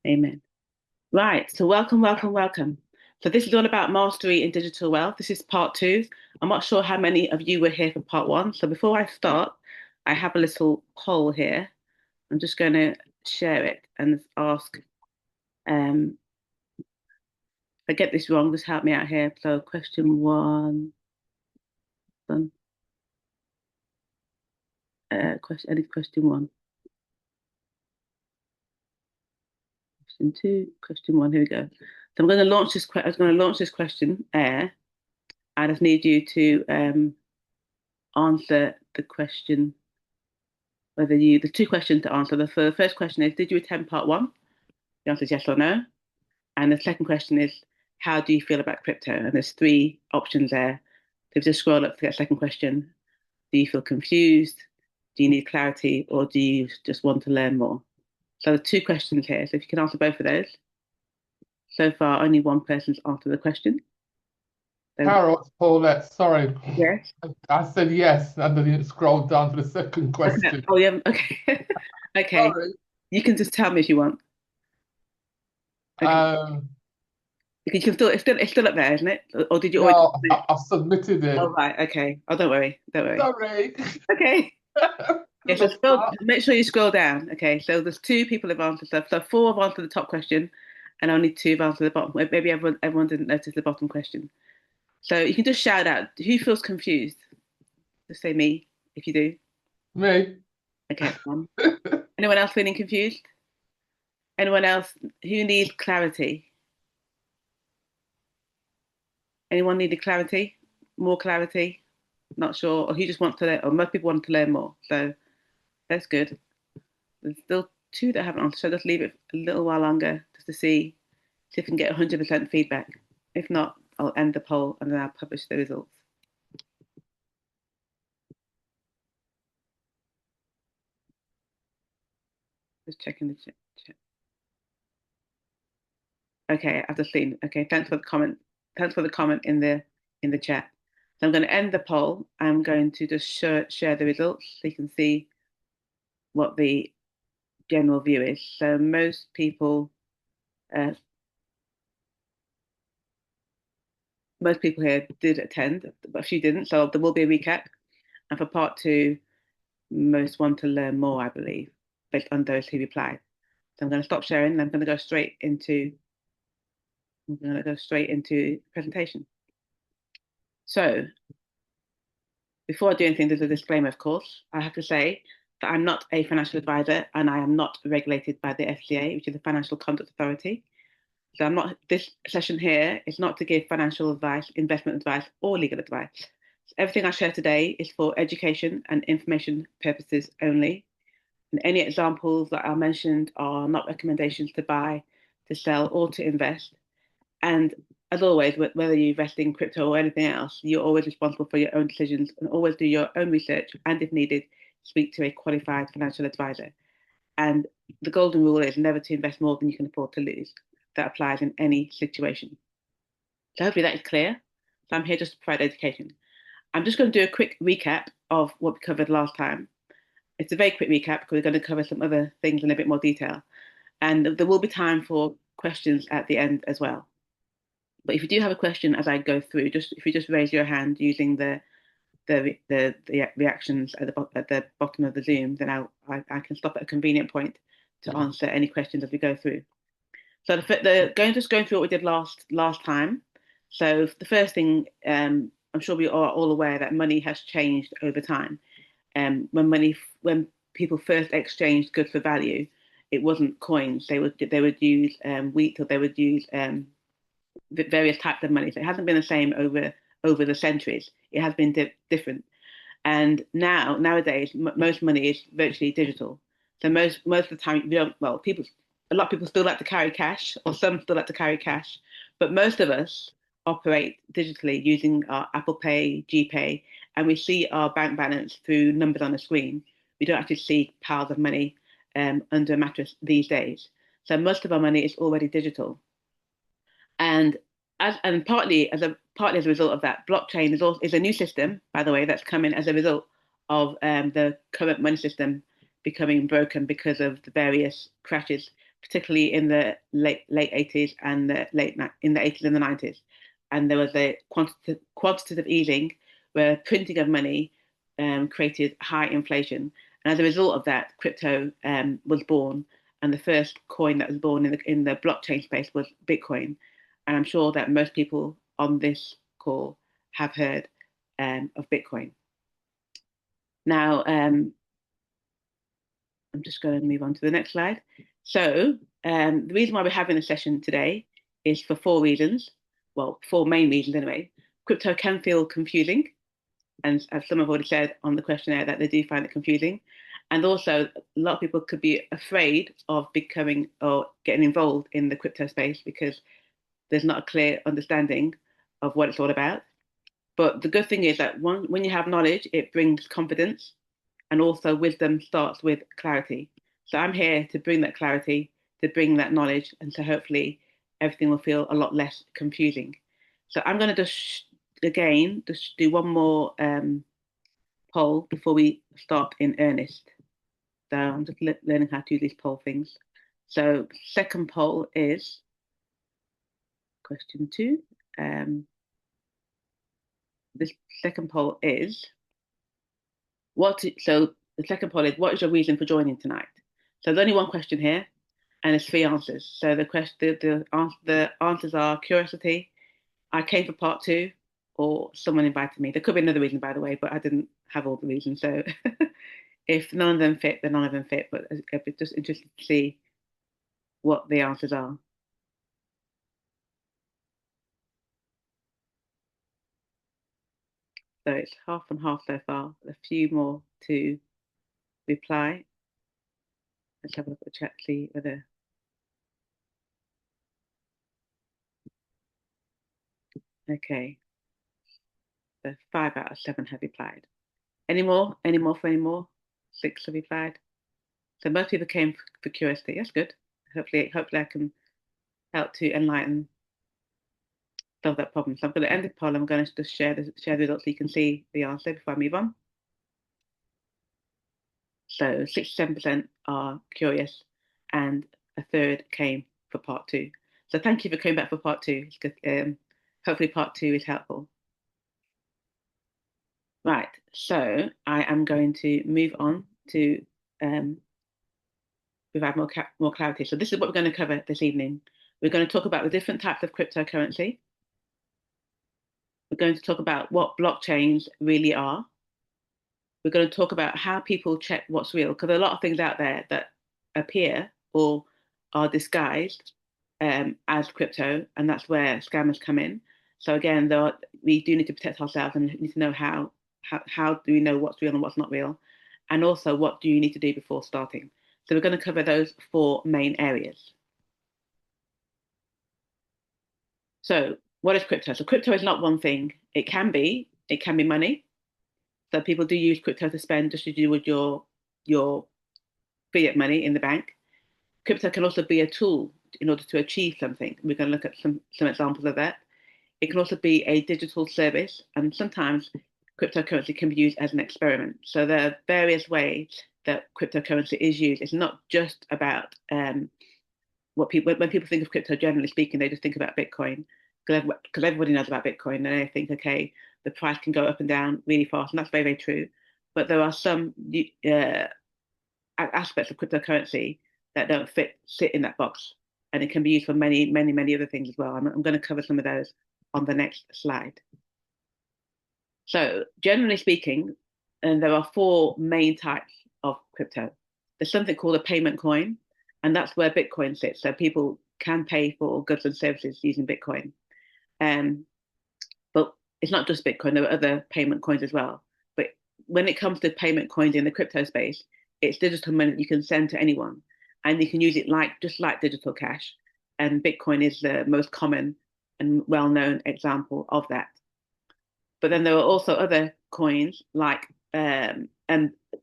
Amen. Right. So welcome, welcome, welcome. So this is all about mastery in digital wealth. This is part two. I'm not sure how many of you were here for part one. So before I start, I have a little poll here. I'm just going to share it and ask, if I get this wrong, just help me out here. So question one, done. Question one, question two, question one. Here we go. So I'm going to launch this. I'm going to launch this question. I just need you to answer the question. There's two questions to answer. The first question is, did you attend part one? The answer is yes or no. And the second question is, how do you feel about crypto? And there's three options there. So if you just scroll up to that second question, do you feel confused? Do you need clarity? Or do you just want to learn more? So there's two questions here. So if you can answer both of those. So far, only one person's answered the question. So, Carol, it's Paulette. Sorry, yes. I said yes, and then it scrolled down to the second Okay. question. Oh, yeah. Okay. Okay. Sorry. You can just tell me if you want. Okay. Um, You can still, it's still up there, isn't it? Or did you already no, submit? I've submitted Oh, it. right. Okay. Oh, don't worry. Don't worry. Sorry. Okay. Okay, Because so I scroll, start. make sure you scroll down. Okay, so there's two people have answered stuff. So four have answered the top question, and only two have answered the bottom. Maybe everyone didn't notice the bottom question. So you can just shout out, who feels confused? Just say me if you do. Me. Okay, one. Anyone else feeling confused? Anyone else who needs clarity? Anyone needed clarity? More clarity? Not sure, or who just wants to learn, or most people want to learn more. So that's good. There's still two that haven't answered, so just leave it a little while longer just to see if we can get 100% feedback. If not, I'll end the poll and then I'll publish the results. Just checking the chat. Okay, I've just seen. Okay, thanks for the comment. Thanks for the comment in the chat. So I'm going to end the poll. I'm going to just share the results so you can see what the general view is. So uh, most people here did attend, but a few didn't. So there will be a recap. And for part two, most want to learn more, I believe, based on those who replied. So I'm going to stop sharing and I'm going to go straight into presentation. So before I do anything, there's a disclaimer, of course. I have to say that I'm not a financial advisor and I am not regulated by the FCA, which is the Financial Conduct Authority. So this session here is not to give financial advice, investment advice, or legal advice. So everything I share today is for education and information purposes only. And any examples that are mentioned are not recommendations to buy, to sell, or to invest. And as always, whether you invest in crypto or anything else, you're always responsible for your own decisions and always do your own research. And if needed, speak to a qualified financial advisor. And the golden rule is never to invest more than you can afford to lose. That applies in any situation. So hopefully that is clear. So I'm here just to provide education. I'm just going to do a quick recap of what we covered last time. It's a very quick recap because we're going to cover some other things in a bit more detail. And there will be time for questions at the end as well. But if you do have a question as I go through, just if you just raise your hand using the reactions at the bottom of the Zoom, then I can stop at a convenient point to answer any questions as we go through. So going through what we did last time. So the first thing, I'm sure we are all aware that money has changed over time. When people first exchanged goods for value, it wasn't coins. They would use wheat, or they would use various types of money. So it hasn't been the same over the centuries. It has been different. And nowadays, most money is virtually digital. So most of the time, you don't. Well, a lot of people still like to carry cash, or some still like to carry cash, but most of us operate digitally using our Apple Pay, GPay, and we see our bank balance through numbers on a screen. We don't actually see piles of money under a mattress these days. So most of our money is already digital. And partly as a result of that, blockchain is a new system, by the way, that's coming as a result of the current money system becoming broken because of the various crashes particularly in the late 80s and in the 80s and the 90s. And there was a quantitative easing where printing of money created high inflation. And as a result of that, crypto was born. And the first coin that was born in the blockchain space was Bitcoin. And I'm sure that most people on this call have heard of Bitcoin. Now, I'm just going to move on to the next slide. So the reason why we're having a session today is for four reasons. Well, four main reasons anyway. Crypto can feel confusing. And as some have already said on the questionnaire, that they do find it confusing. And also, a lot of people could be afraid of becoming or getting involved in the crypto space because there's not a clear understanding of what it's all about. But the good thing is that when you have knowledge, it brings confidence, and also wisdom starts with clarity. So I'm here to bring that clarity, to bring that knowledge, and so hopefully everything will feel a lot less confusing. So I'm going to just do one more poll before we start in earnest. So I'm just learning how to do these poll things. So second poll is question 2. This second poll is so the second poll is, what is your reason for joining tonight? So there's only one question here, and it's 3 answers. So the answers are curiosity, I came for part 2, or someone invited me. There could be another reason, by the way, but I didn't have all the reasons. So if none of them fit, then none of them fit. But it's just interesting to see what the answers are. So it's half and half so far. A few more to reply. Let's have a look at the chat, see whether. Okay. So 5 out of 7 have replied. Any more? Any more for any more? 6 have replied. So most people came for curiosity. That's good. Hopefully I can help to enlighten, solve that problem. So I'm going to end the poll. I'm going to just share the results so you can see the answer before I move on. So 67% are curious, and a third came for part 2. So thank you for coming back for part 2. It's good. Hopefully part 2 is helpful. Right, so I am going to move on to provide more clarity. So this is what we're going to cover this evening. We're going to talk about the different types of cryptocurrency. We're going to talk about what blockchains really are. We're going to talk about how people check what's real, because there are a lot of things out there that appear or are disguised as crypto, and that's where scammers come in. So again, we do need to protect ourselves and need to know how do we know what's real and what's not real, and also what do you need to do before starting. So we're going to cover those 4 main areas. So what is crypto? So crypto is not one thing. It can be money. So people do use crypto to spend just as you would your fiat money in the bank. Crypto can also be a tool in order to achieve something. We're going to look at some examples of that. It can also be a digital service, and sometimes cryptocurrency can be used as an experiment. So there are various ways that cryptocurrency is used. It's not just about when people think of crypto, generally speaking, they just think about Bitcoin, because everybody knows about Bitcoin, and they think, okay, the price can go up and down really fast, and that's very, very true. But there are some aspects of cryptocurrency that don't sit in that box, and it can be used for many, many, many other things as well. I'm going to cover some of those on the next slide. So generally speaking, and there are 4 main types of crypto. There's something called a payment coin, and that's where Bitcoin sits. So people can pay for goods and services using Bitcoin. But it's not just Bitcoin, there are other payment coins as well. But when it comes to payment coins in the crypto space, it's digital money that you can send to anyone, and you can use it just like digital cash. And Bitcoin is the most common and well-known example of that. But then there are also other coins like, and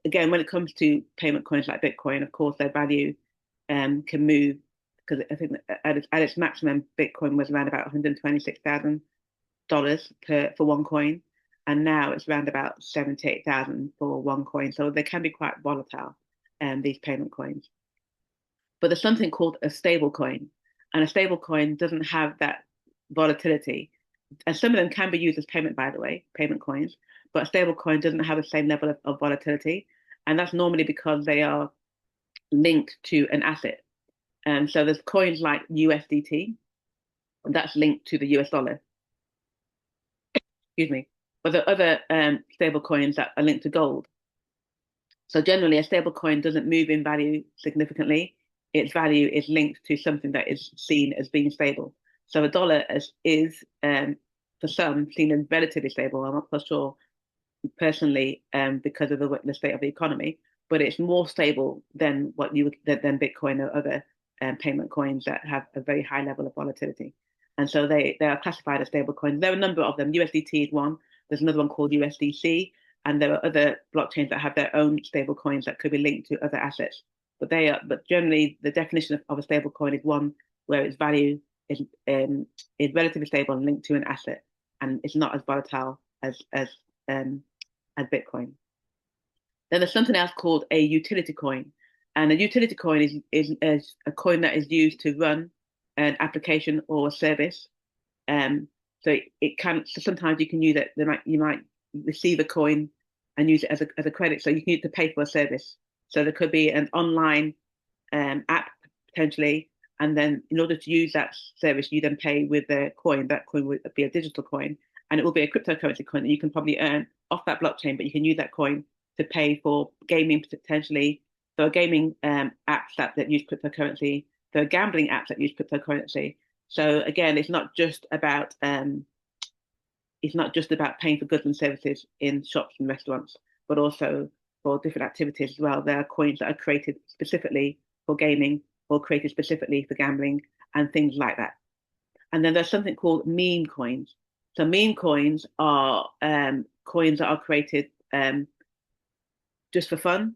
again, when it comes to payment coins like Bitcoin, of course, their value can move, because I think at its maximum, Bitcoin was around about $126,000 for one coin, and now it's around about 78,000 for one coin. So they can be quite volatile, these payment coins. But there's something called a stable coin, and a stable coin doesn't have that volatility. And some of them can be used as payment, by the way, payment coins, but a stable coin doesn't have the same level of volatility. And that's normally because they are linked to an asset. And so there's coins like USDT, and that's linked to the US dollar, excuse me. But there are other stable coins that are linked to gold. So generally, a stable coin doesn't move in value significantly. Its value is linked to something that is seen as being stable. So a dollar is for some, seen as relatively stable. I'm not quite sure personally because of the state of the economy, but it's more stable than what you would than Bitcoin or other payment coins that have a very high level of volatility. And so they are classified as stable coins. There are a number of them. USDT is one. There's another one called USDC, and there are other blockchains that have their own stable coins that could be linked to other assets. But generally, the definition of a stable coin is one where its value is relatively stable and linked to an asset, and it's not as volatile as Bitcoin. Then there's something else called a utility coin, and a utility coin is a coin that is used to run an application or a service. So it can. So sometimes you can use it. You might receive a coin and use it as a credit. So you can use it to pay for a service. So there could be an online app potentially, and then in order to use that service, you then pay with a coin. That coin would be a digital coin, and it will be a cryptocurrency coin that you can probably earn off that blockchain. But you can use that coin to pay for gaming potentially. There are gaming apps that use cryptocurrency. There are gambling apps that use cryptocurrency. So again, it's not just about paying for goods and services in shops and restaurants, but also for different activities as well. There are coins that are created specifically for gaming or created specifically for gambling and things like that. And then there's something called meme coins. So meme coins are coins that are created just for fun,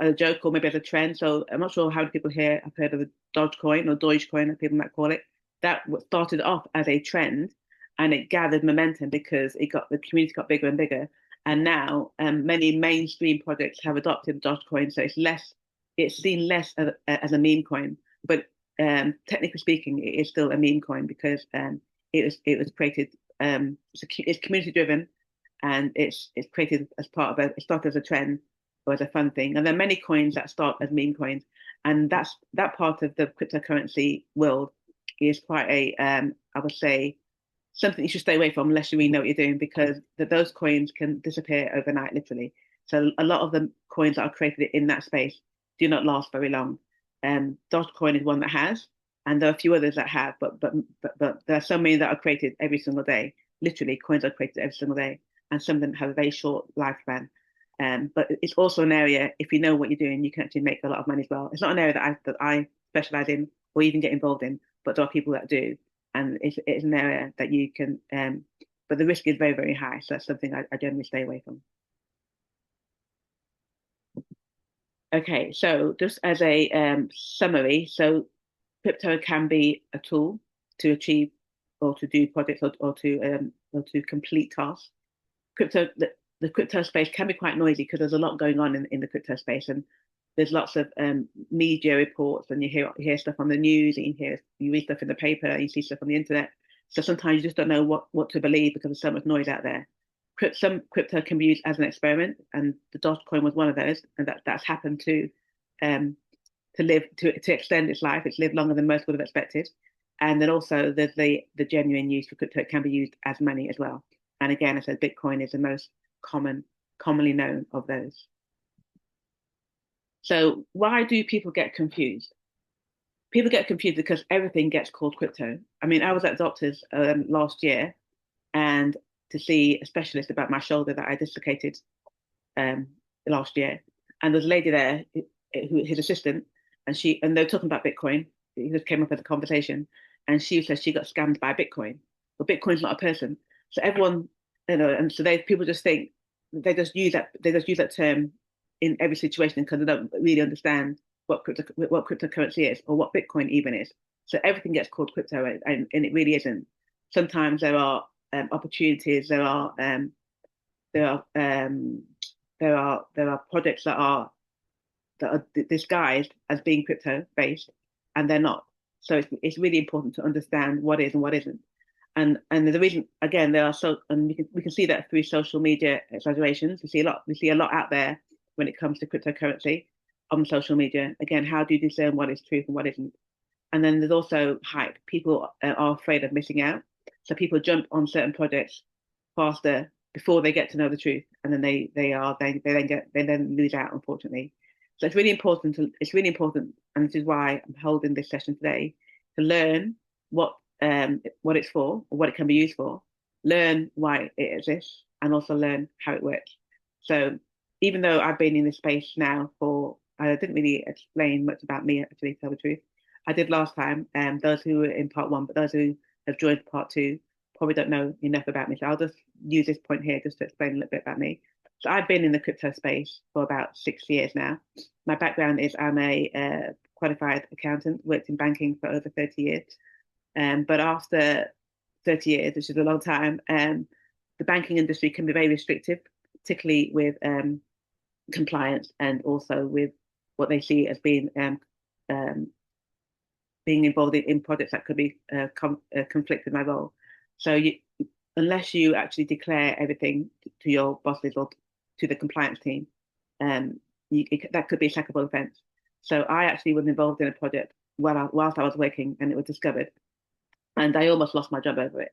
as a joke or maybe as a trend. So I'm not sure how many people here have heard of the Dogecoin or Dogecoin, as people might call it. That started off as a trend, and it gathered momentum because the community got bigger and bigger. And now many mainstream projects have adopted Dogecoin, so it's seen less as a meme coin, but technically speaking, it is still a meme coin because it was created. It's community driven, and it's created as part of it started as a trend or as a fun thing. And there are many coins that start as meme coins, and that part of the cryptocurrency world is quite I would say something you should stay away from unless you really know what you're doing, because those coins can disappear overnight, literally. So a lot of the coins that are created in that space do not last very long. Dogecoin is one that has, and there are a few others that have, but there are so many that are created every single day. Literally, coins are created every single day, and some of them have a very short lifespan. But it's also an area, if you know what you're doing, you can actually make a lot of money as well. It's not an area that I specialize in or even get involved in, but there are people that do, and it's an area that you can. But the risk is very, very high, so that's something I generally stay away from. Okay, so just as a summary, so crypto can be a tool to achieve or to do projects or to complete tasks. The crypto space can be quite noisy because there's a lot going on in the crypto space, and there's lots of media reports, and you hear stuff on the news, and you read stuff in the paper, you see stuff on the internet. So sometimes you just don't know what to believe because there's so much noise out there. Some crypto can be used as an experiment, and the Dogecoin was one of those, and that's happened um, to extend its life. It's lived longer than most would have expected. And then also there's the genuine use for crypto. It can be used as money as well. And again, I said Bitcoin is the most commonly known of those. So why do people get confused? People get confused because everything gets called crypto. I mean, I was at doctor's last year and to see a specialist about my shoulder that I dislocated last year. And there's a lady there, his assistant, and they were talking about Bitcoin. It just came up as a conversation, and she said she got scammed by Bitcoin. But Bitcoin's not a person, so everyone, and so people just think they just use that term in every situation because they don't really understand what cryptocurrency is or what Bitcoin even is. So everything gets called crypto, and it really isn't. Sometimes there are opportunities. There are there are projects that are that are disguised as being crypto based, and they're not. So it's really important to understand what is and what isn't. And the reason, again, there are and we can see that through social media exaggerations. We see a lot out there when it comes to cryptocurrency on social media. Again, how do you discern what is truth and what isn't? And then there's also hype. People are afraid of missing out, so people jump on certain projects faster before they get to know the truth, and then they then lose out, unfortunately. So it's really important, and this is why I'm holding this session today, to learn what it's for or what it can be used for, learn why it exists, and also learn how it works. So even though I've been in this space now I didn't really explain much about me, actually, to tell the truth. I did last time, those who were in part one, but those who have joined part two probably don't know enough about me. So I'll just use this point here just to explain a little bit about me. So I've been in the crypto space for about 6 years now. My background is I'm a qualified accountant, worked in banking for over 30 years. But after 30 years, which is a long time, the banking industry can be very restrictive, particularly with compliance and also with what they see as being involved in projects that could be conflict with my role. So unless you actually declare everything to your bosses or to the compliance team, that could be a sackable offence. So I actually was involved in a project whilst I was working, and it was discovered, and I almost lost my job over it.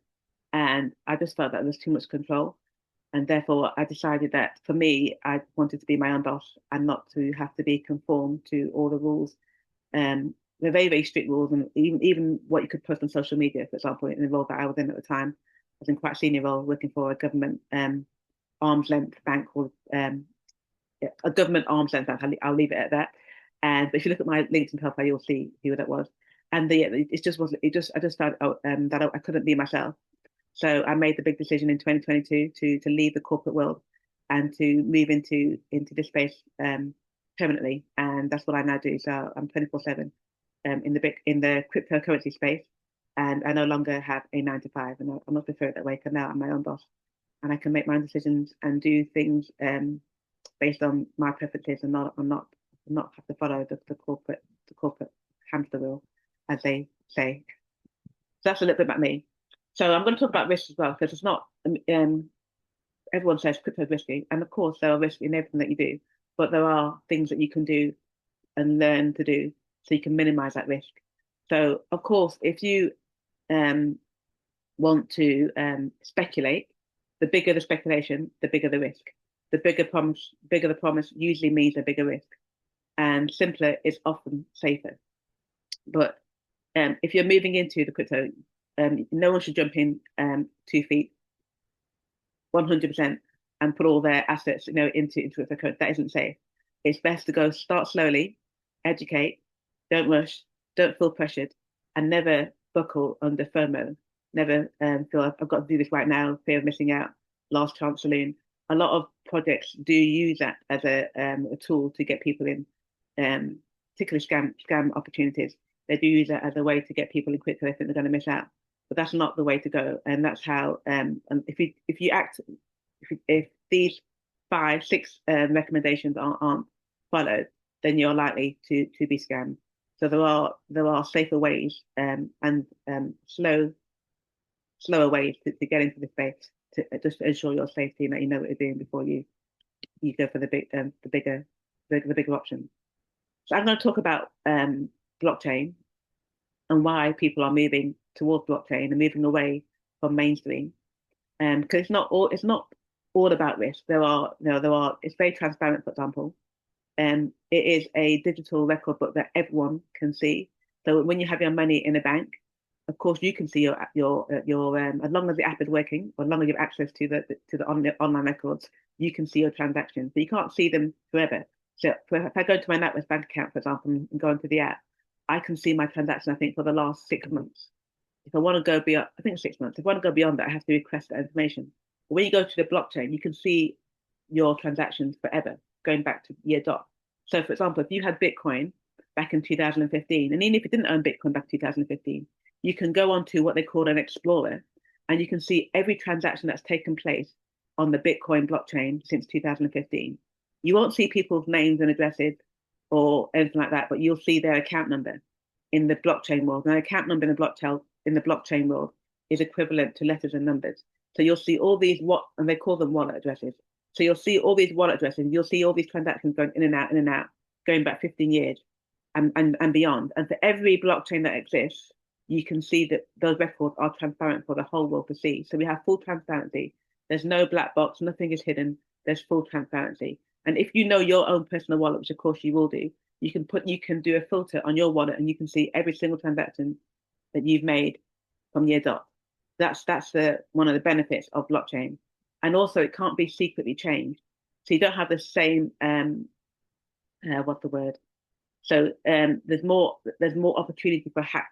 And I just felt that there was too much control. And therefore, I decided that for me, I wanted to be my own boss and not to have to be conformed to all the rules. They're very, very strict rules, and even what you could post on social media, for example, in the role that I was in at the time, I was in quite a senior role working for a government arm's length bank called a government arm's length bank. I'll leave it at that. And if you look at my LinkedIn profile, you'll see who that was. And it just wasn't. I just found that I couldn't be myself. So I made the big decision in 2022 to leave the corporate world and to move into this space permanently. And that's what I now do. So I'm 24/7 in the cryptocurrency space, and I no longer have a 9 to 5. And I much prefer it that way, because now I'm my own boss, and I can make my own decisions and do things based on my preferences, and not have to follow the corporate hamster wheel, as they say. So that's a little bit about me. So I'm going to talk about risks as well, because it's not. Everyone says crypto is risky, and of course there are risks in everything that you do, but there are things that you can do and learn to do so you can minimize that risk. So of course, if you want to speculate, the bigger the speculation, the bigger the risk. The bigger the promise usually means a bigger risk, and simpler is often safer. But if you're moving into the crypto, no one should jump in 2 feet, 100%, and put all their assets, into crypto. That isn't safe. It's best to start slowly, educate, don't rush, don't feel pressured, and never buckle under FOMO. Never feel I've got to do this right now, fear of missing out, last chance saloon. A lot of projects do use that as a tool to get people in, particularly scam opportunities. They do use that as a way to get people in quick, so they think they're going to miss out. But that's not the way to go. And that's how. And if these 5, 6 recommendations aren't followed, then you're likely to be scammed. So there are safer ways and slower ways to get into the space, to just ensure your safety and that you know what you're doing before you go for the bigger option. So I'm going to talk about blockchain and why people are moving towards blockchain and moving away from mainstream. Because it's not all about risk. There are it's very transparent, for example. It is a digital record book that everyone can see. So when you have your money in a bank, of course you can see your as long as the app is working, or as long as you have access to the online records, you can see your transactions. But you can't see them forever. So if I go to my NatWest bank account, for example, and go into the app, I can see my transaction, I think, for the last 6 months. If I want to go beyond, I think 6 months. If I want to go beyond that, I have to request that information. But when you go to the blockchain, you can see your transactions forever, going back to year dot. So, for example, if you had Bitcoin back in 2015, and even if you didn't own Bitcoin back in 2015, you can go onto what they call an explorer, and you can see every transaction that's taken place on the Bitcoin blockchain since 2015. You won't see people's names and addresses, or anything like that, but you'll see their account number in the blockchain world. Now, account number in the blockchain world is equivalent to letters and numbers. So you'll see all these and they call them wallet addresses. So you'll see all these wallet addresses. You'll see all these transactions going in and out, going back 15 years and beyond. And for every blockchain that exists, you can see that those records are transparent for the whole world to see. So we have full transparency. There's no black box. Nothing is hidden. There's full transparency. And if you know your own personal wallet, which of course you will do, you can do a filter on your wallet and you can see every single transaction that you've made from year dot. That's one of the benefits of blockchain. And also it can't be secretly changed. So you don't have the same what's the word? So there's more opportunity for hacks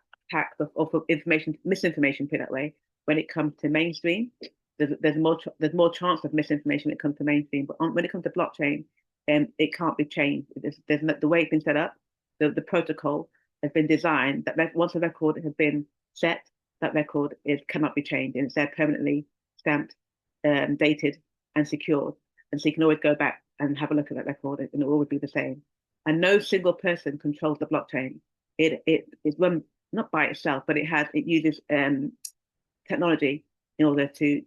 or for misinformation, put it that way, when it comes to mainstream. There's more chance of misinformation when it comes to mainstream, but when it comes to blockchain, it can't be changed. The way it's been set up, the protocol has been designed that once a record has been set, that record cannot be changed, and it's there permanently stamped, dated, and secured. And so you can always go back and have a look at that record, and it will always be the same. And no single person controls the blockchain. It is run not by itself, but it uses technology in order to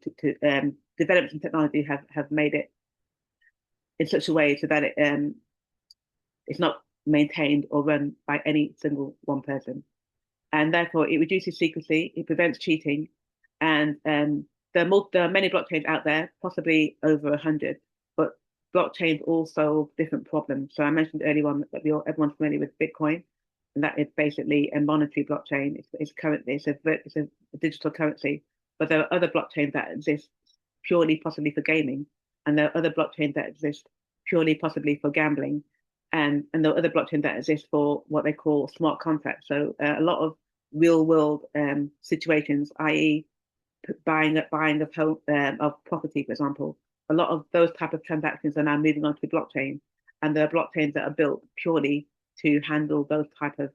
develop some technology have made it in such a way so that it's not maintained or run by any single one person. And therefore it reduces secrecy, it prevents cheating, and there are many blockchains out there, possibly over 100, but blockchains all solve different problems. So I mentioned earlier on that everyone's familiar with Bitcoin, and that is basically a monetary blockchain. It's a digital currency, but there are other blockchains that exist purely possibly for gaming, and there are other blockchains that exist purely possibly for gambling, and there are other blockchains that exist for what they call smart contracts. So a lot of real world situations, i.e., buying of home of property, for example, a lot of those type of transactions are now moving on to the blockchain, and there are blockchains that are built purely to handle those type of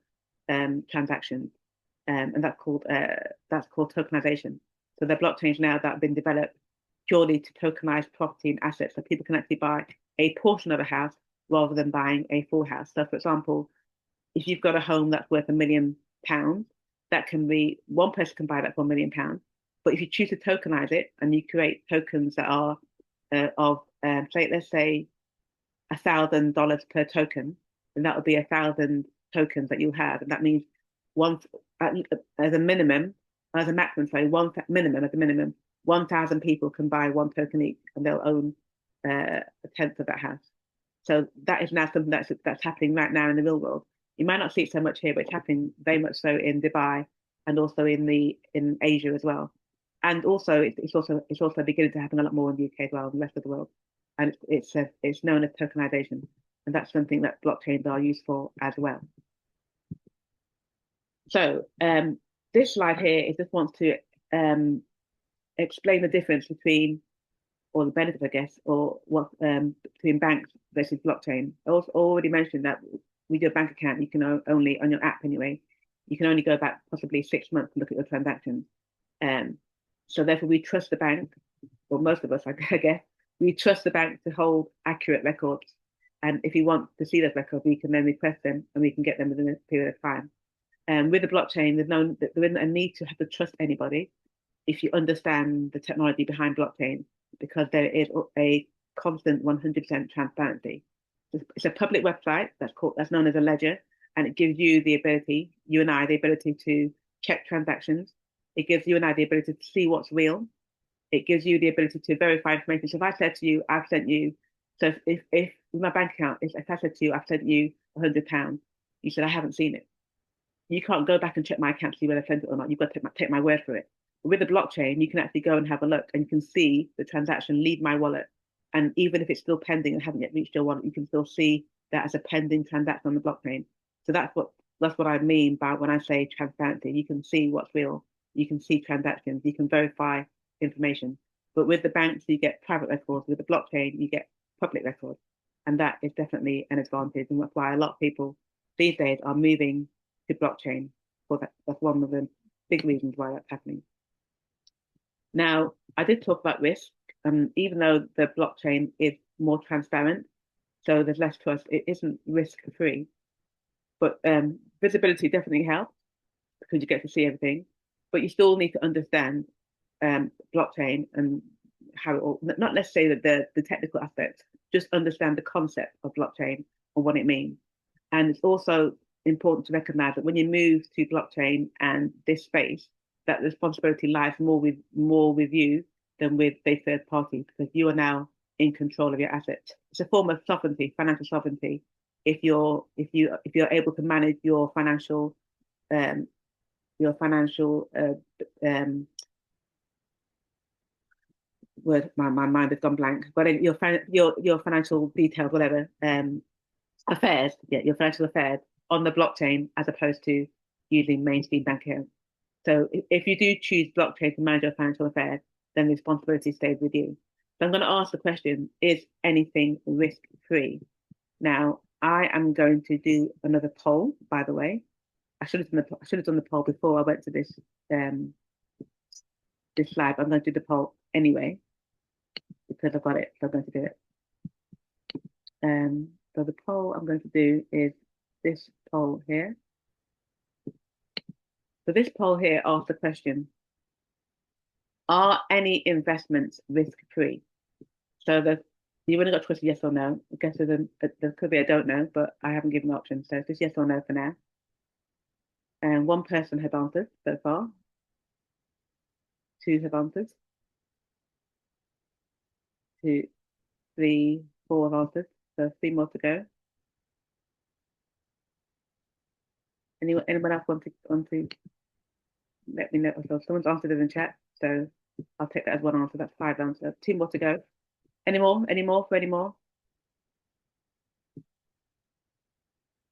transactions, and that's called tokenization. So there are blockchains now that have been developed purely to tokenize property and assets, so people can actually buy a portion of a house rather than buying a full house. So, for example, if you've got a home that's worth £1 million, that can be one person can buy that for £1 million. But if you choose to tokenize it and you create tokens that are let's say $1,000 per token, then that would be 1,000 tokens that you have, and that means as a minimum, as a maximum, sorry, as a minimum, 1,000 people can buy one token each, and they'll own a tenth of that house. So that is now something that's happening right now in the real world. You might not see it so much here, but it's happening very much so in Dubai and also in Asia as well. And also it's also beginning to happen a lot more in the UK as well, and the rest of the world. And it's known as tokenization, and that's something that blockchains are used for as well. So this slide here is just wants to explain the difference between, or the benefit, I guess, or what between banks versus blockchain. I also already mentioned that with your bank account, you can only, on your app anyway, you can only go back possibly 6 months to look at your transactions. So therefore, we trust the bank, or most of us, I guess, we trust the bank to hold accurate records. And if you want to see those records, we can then request them, and we can get them within a period of time. With the blockchain, there isn't a need to have to trust anybody if you understand the technology behind blockchain, because there is a constant 100% transparency. It's a public website that's known as a ledger, and it gives you and I, the ability to check transactions. It gives you and I the ability to see what's real. It gives you the ability to verify information. So if I said to you, I've sent you, so if with my bank account, if I said to you, I've sent you £100, you said, I haven't seen it. You can't go back and check my account to see whether I sent it or not. You've got to take my word for it. But with the blockchain, you can actually go and have a look, and you can see the transaction leave my wallet. And even if it's still pending and hasn't yet reached your wallet, you can still see that as a pending transaction on the blockchain. So that's what I mean by when I say transparency. You can see what's real. You can see transactions. You can verify information. But with the banks, you get private records. With the blockchain, you get public records. And that is definitely an advantage. And that's why a lot of people these days are moving to blockchain. That's one of the big reasons why that's happening. Now, I did talk about risk. Even though the blockchain is more transparent, so there's less trust. It isn't risk free, but visibility definitely helps because you get to see everything. But you still need to understand blockchain and how it all, not necessarily the technical aspects, just understand the concept of blockchain and what it means. And it's also important to recognize that when you move to blockchain and this space, that responsibility lies more with you than with a third party because you are now in control of your assets. It's a form of sovereignty, financial sovereignty. If you're able to manage um, your financial word, my mind has gone blank, but your financial details, whatever, affairs, yeah, your financial affairs on the blockchain as opposed to using mainstream bank accounts. So if you do choose blockchain to manage your financial affairs, then the responsibility stays with you. So I'm going to ask the question, is anything risk free? Now, I am going to do another poll, by the way. I should have done the poll before I went to this slide. I'm going to do the poll anyway because I've got it. So I'm going to do it. So the poll I'm going to do is this poll here. So this poll here asks the question, are any investments risk-free? So you've only got to choose yes or no. I guess there could be a don't know, but I haven't given options. So it's just yes or no for now. And one person has answered so far. Two have answered. Two, three, four have answered. So three more to go. Anyone else want to let me know? So someone's answered in the chat, so I'll take that as one answer. That's five answers. Two more to go. Any more? Any more for any more?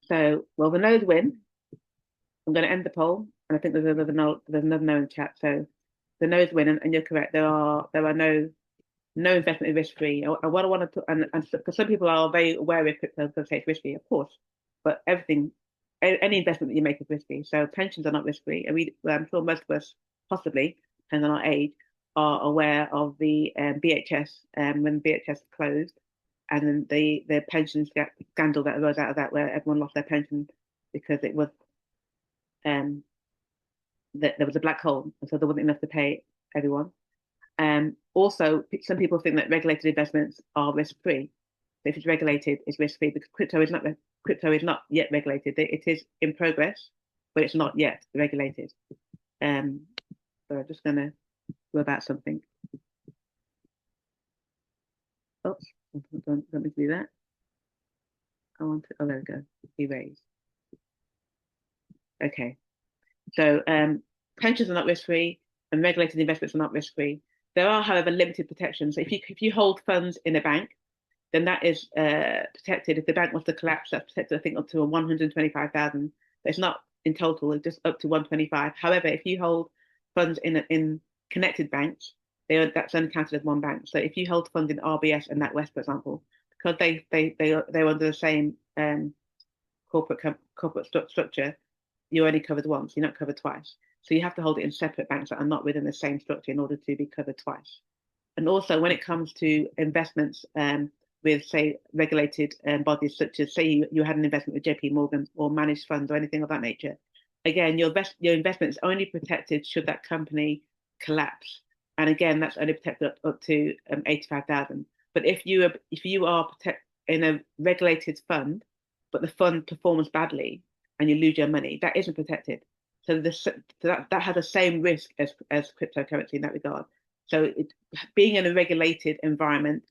So, well, the no's win. I'm going to end the poll, and I think there's another no in the chat. So the no's win, and you're correct. There are no investment is risk free. And what I want to and because some people are very aware of crypto because it's risky, of course, but any investment that you make is risky. So pensions are not risk free, and I'm sure most of us, possibly, depending on our age, are aware of the BHS when BHS closed, and then the pension scandal that arose out of that, where everyone lost their pension because it was that there was a black hole, and so there wasn't enough to pay everyone. Also, some people think that regulated investments are risk-free. If it's regulated, it's risk-free because crypto is not yet regulated. It is in progress, but it's not yet regulated. So I'm just going to go about something. Oops, don't let me do that. I want to. Oh, there we go. Erase. Okay. So pensions are not risk-free, and regulated investments are not risk-free. There are, however, limited protections. So if you hold funds in a bank, then that is protected. If the bank was to collapse, that's protected, I think, up to 125,000. It's not in total, it's just up to 125. However, if you hold funds in connected banks, that's only counted as one bank. So if you hold funds in RBS and NatWest, for example, because they're under the same corporate structure, you're only covered once, you're not covered twice. So you have to hold it in separate banks that are not within the same structure in order to be covered twice. And also when it comes to investments with, say, regulated bodies such as, say, you had an investment with JP Morgan or managed funds or anything of that nature, again, your investment is only protected should that company collapse. And again, that's only protected up to 85,000. But if you are in a regulated fund, but the fund performs badly and you lose your money, that isn't protected. So that has the same risk as cryptocurrency in that regard. So being in a regulated environment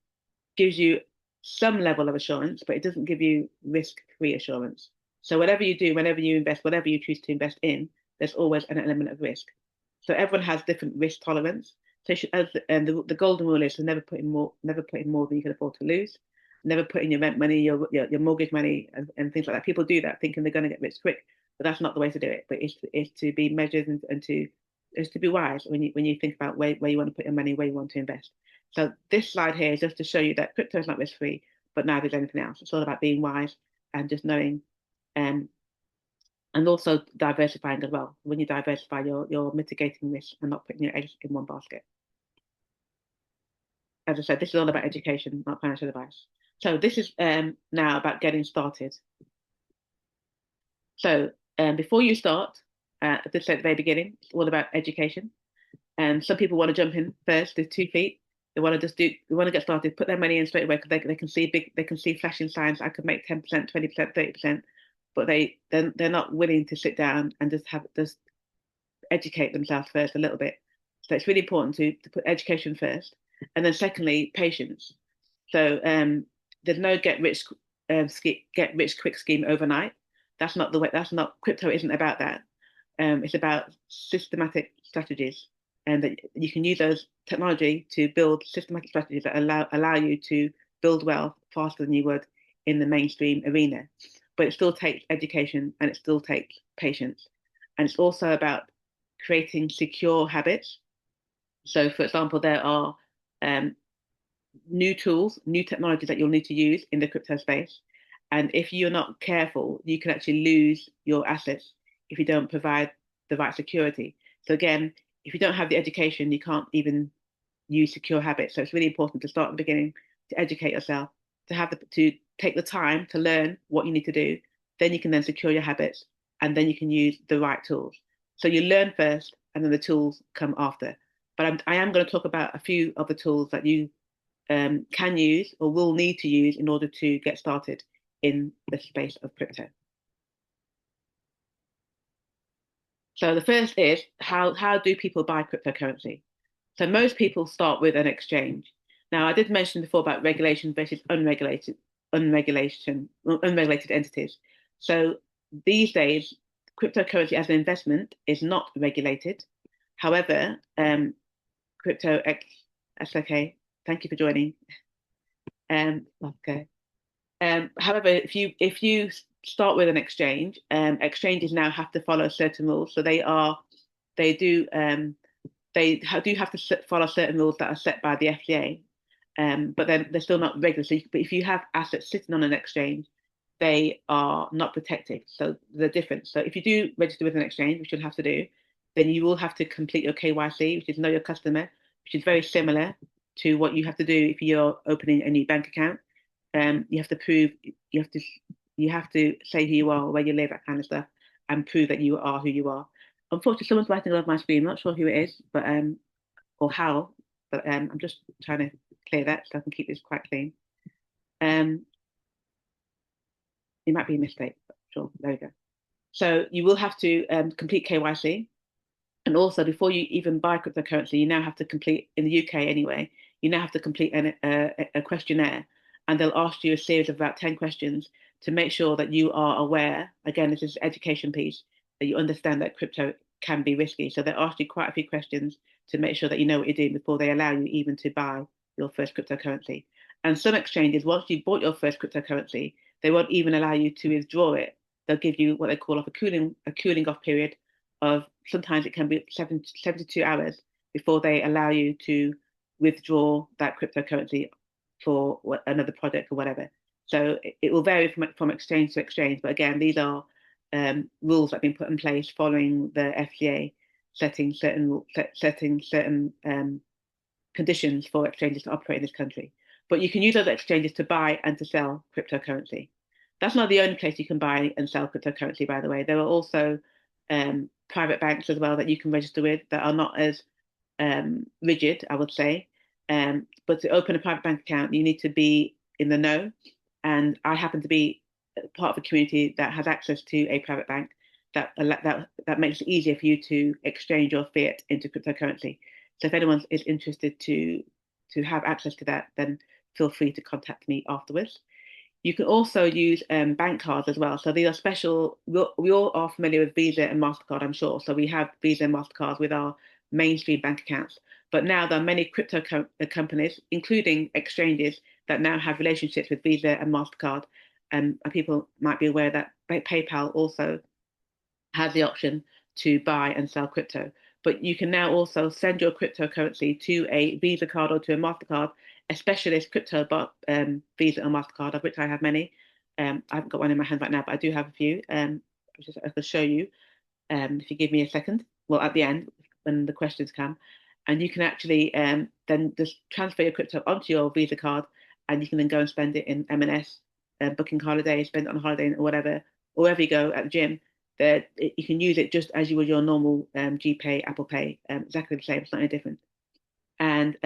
gives you some level of assurance, but it doesn't give you risk-free assurance. So whatever you do, whenever you invest, whatever you choose to invest in, there's always an element of risk. So everyone has different risk tolerance. So the golden rule is to never put in more than you can afford to lose. Never put in your rent money, your mortgage money, and things like that. People do that thinking they're going to get rich quick, but that's not the way to do it. But it's to be measured and to be wise when you think about where you want to put your money, where you want to invest. So this slide here is just to show you that crypto is not risk free, but neither is anything else. It's all about being wise and just knowing, and also diversifying as well. When you diversify, you're mitigating risk and not putting your eggs in one basket. As I said, this is all about education, not financial advice. So this is now about getting started. So before you start, as I said at the very beginning, it's all about education. And some people want to jump in first with 2 feet. They want to they want to get started, put their money in straight away because they can see they can see flashing signs. I could make 10%, 20%, 30%, but they're not willing to sit down and just educate themselves first a little bit. So it's really important to put education first, and then secondly, patience. So there's no get rich quick scheme overnight. That's not the way. That's not crypto. Isn't about that. It's about systematic strategies, and that you can use those technology to build systematic strategies that allow you to build wealth faster than you would in the mainstream arena. But it still takes education and it still takes patience, and it's also about creating secure habits. So, for example, there are um, new tools, new technologies that you'll need to use in the crypto space. And if you're not careful, you can actually lose your assets if you don't provide the right security. So again, if you don't have the education, you can't even use secure habits. So it's really important to start at the beginning, to educate yourself, to take the time to learn what you need to do. Then you can then secure your habits, and then you can use the right tools. So you learn first, and then the tools come after. But I am going to talk about a few of the tools that you can use or will need to use in order to get started in the space of crypto. So the first is how do people buy cryptocurrency? So most people start with an exchange. Now I did mention before about regulation versus unregulated entities. So these days, cryptocurrency as an investment is not regulated. However, crypto X, that's okay. Thank you for joining. Okay. However, if you start with an exchange, exchanges now have to follow certain rules. So they do do have to follow certain rules that are set by the FCA. But then they're still not regular. So but if you have assets sitting on an exchange, they are not protected. So the difference. So if you do register with an exchange, which you'll have to do, then you will have to complete your KYC, which is know your customer, which is very similar to what you have to do if you're opening a new bank account. You have to prove you have to you have to say who you are, where you live, that kind of stuff, and prove that you are who you are. Unfortunately, someone's writing above my screen. I'm not sure who it is, but or how, but I'm just trying to clear that so I can keep this quite clean. Um, it might be a mistake, but sure, there we go. So you will have to complete KYC. And also, before you even buy cryptocurrency, you now have to complete, in the UK anyway, you now have to complete a questionnaire. And they'll ask you a series of about 10 questions to make sure that you are aware. Again, this is an education piece, that you understand that crypto can be risky. So they'll ask you quite a few questions to make sure that you know what you're doing before they allow you even to buy your first cryptocurrency. And some exchanges, once you've bought your first cryptocurrency, they won't even allow you to withdraw it. They'll give you what they call a cooling off period of sometimes it can be 72 hours before they allow you to withdraw that cryptocurrency for another project or whatever. So it will vary from exchange to exchange. But again, these are rules that have been put in place following the FCA setting certain conditions for exchanges to operate in this country. But you can use those exchanges to buy and to sell cryptocurrency. That's not the only place you can buy and sell cryptocurrency, by the way. There are also private banks as well that you can register with that are not as rigid, I would say. But to open a private bank account, you need to be in the know. And I happen to be part of a community that has access to a private bank that makes it easier for you to exchange your fiat into cryptocurrency. So if anyone is interested to have access to that, then feel free to contact me afterwards. You can also use bank cards as well. So these are special. We all are familiar with Visa and MasterCard, I'm sure. So we have Visa and MasterCards with our mainstream bank accounts. But now there are many companies, including exchanges, that now have relationships with Visa and MasterCard. And people might be aware that PayPal also has the option to buy and sell crypto. But you can now also send your cryptocurrency to a Visa card or to a MasterCard, a specialist crypto Visa or MasterCard, of which I have many. I haven't got one in my hand right now, but I do have a few. Which I can show you if you give me a second. Well, at the end, when the questions come. And you can actually then just transfer your crypto onto your Visa card and you can then go and spend it in M&S, booking holidays, spend it on holiday or whatever, or wherever you go at the gym. You can use it just as you would your normal GPay, Apple Pay, exactly the same. It's not any different. And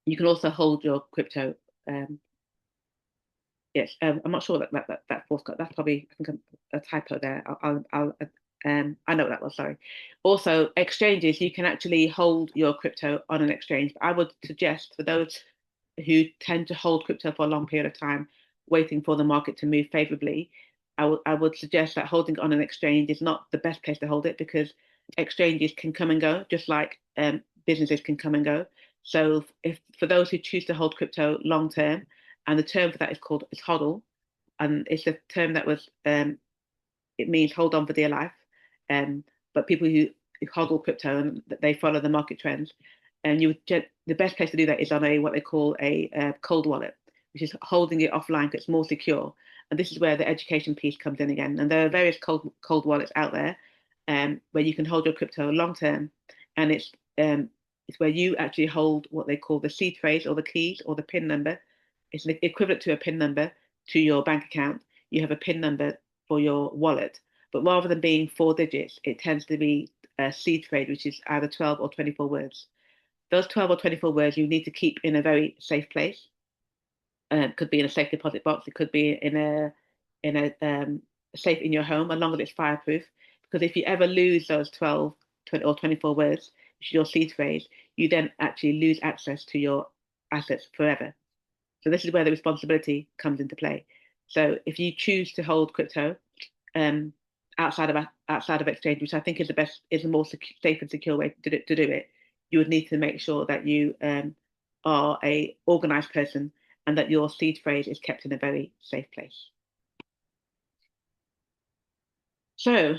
you can also hold your crypto. Yes, I'm not sure that fourth cut. That's probably, I think, a typo there. I know what that was. Sorry. Also, exchanges. You can actually hold your crypto on an exchange. I would suggest for those who tend to hold crypto for a long period of time, waiting for the market to move favorably, I would suggest that holding it on an exchange is not the best place to hold it, because exchanges can come and go, just like businesses can come and go. So, if for those who choose to hold crypto long term, and the term for that is HODL, and it's a term that was it means hold on for dear life. But people who hodl crypto and they follow the market trends, and the best place to do that is on what they call a cold wallet, which is holding it offline because it's more secure. And this is where the education piece comes in again. And there are various cold wallets out there, where you can hold your crypto long term, and it's where you actually hold what they call the seed phrase or the keys or the PIN number. It's an equivalent to a PIN number to your bank account. You have a PIN number for your wallet, but rather than being 4 digits, it tends to be a seed phrase, which is either 12 or 24 words. Those 12 or 24 words you need to keep in a very safe place. It could be in a safe deposit box. It could be in a safe in your home, as long as it's fireproof. Because if you ever lose those 12, 20, or 24 words, which is your seed phrase, you then actually lose access to your assets forever. So this is where the responsibility comes into play. So if you choose to hold crypto um, outside of exchange, which I think is the more safe and secure way to do it, you would need to make sure that you are a organized person and that your seed phrase is kept in a very safe place. So,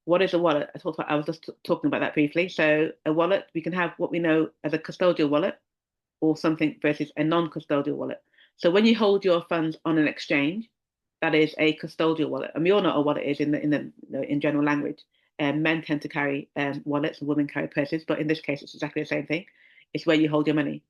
what is a wallet? I was just talking about that briefly. So, a wallet, we can have what we know as a custodial wallet, or something versus a non-custodial wallet. So when you hold your funds on an exchange, that is a custodial wallet, and we all know what it is in general language. Men tend to carry wallets, and women carry purses, but in this case, it's exactly the same thing. It's where you hold your money.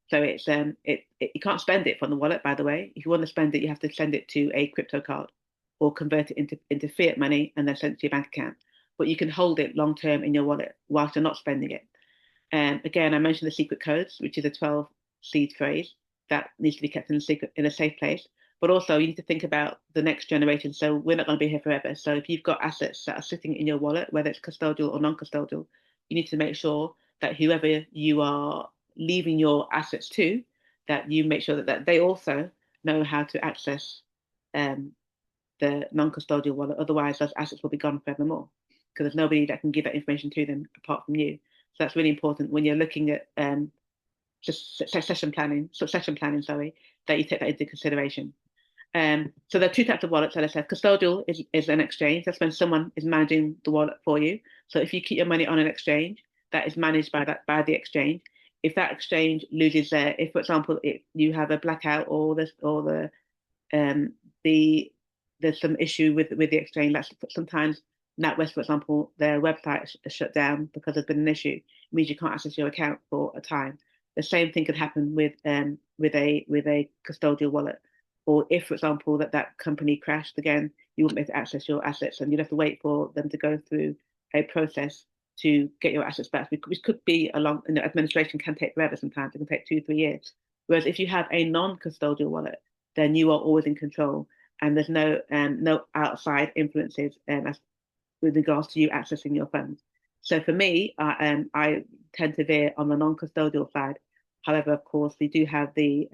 So you can't spend it from the wallet. By the way, if you want to spend it, you have to send it to a crypto card or convert it into fiat money and then send it to your bank account. But you can hold it long term in your wallet whilst you're not spending it. Again, I mentioned the secret codes, which is a 12 seed phrase that needs to be kept in a safe place. But also, you need to think about the next generation. So we're not going to be here forever. So if you've got assets that are sitting in your wallet, whether it's custodial or non-custodial, you need to make sure that whoever you are leaving your assets to, that you make sure that they also know how to access um, the non-custodial wallet. Otherwise, those assets will be gone forevermore, because there's nobody that can give that information to them apart from you. So that's really important when you're looking at just succession planning, sorry, that you take that into consideration. So there are two types of wallets, as I said. Custodial is an exchange. That's when someone is managing the wallet for you. So if you keep your money on an exchange, that is managed by the exchange. If that exchange loses if, for example, if you have a blackout or um, the there's some issue with the exchange. That's sometimes NatWest, for example, their website is shut down because there's been an issue. It means you can't access your account for a time. The same thing could happen with a custodial wallet. Or if, for example, that company crashed again, you wouldn't be able to access your assets, and you'd have to wait for them to go through a process to get your assets back, which could be a long. Administration can take forever. Sometimes it can take 2 3 years. Whereas if you have a non-custodial wallet, then you are always in control, and there's no outside influences with regards to you accessing your funds. So for me, I tend to veer on the non-custodial side. However, of course, we do have the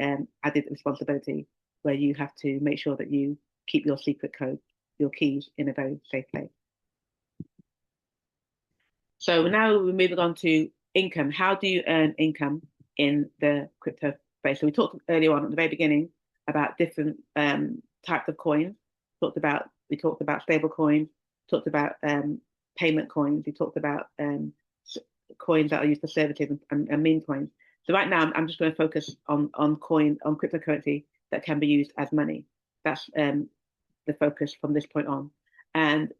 added responsibility where you have to make sure that you keep your secret code, your keys, in a very safe place. So now we're moving on to income. How do you earn income in the crypto space? So we talked earlier on at the very beginning about different types of coins. We talked about stable coins. Talked about payment coins. We talked about coins that are used for services and meme coins. So right now, I'm just going to focus on cryptocurrency that can be used as money. That's the focus from this point on. And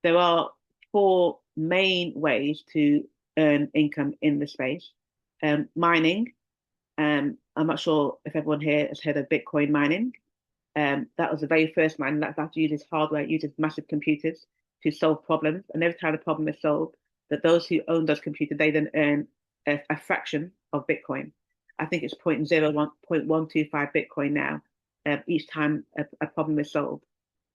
there are 4 main ways to earn income in the space: mining, I'm not sure if everyone here has heard of Bitcoin mining. That was the very first mine that uses hardware, it uses massive computers to solve problems. And every time the problem is solved, that those who own those computers, they then earn a fraction of Bitcoin. I think it's 0.125 Bitcoin now, each time a problem is solved.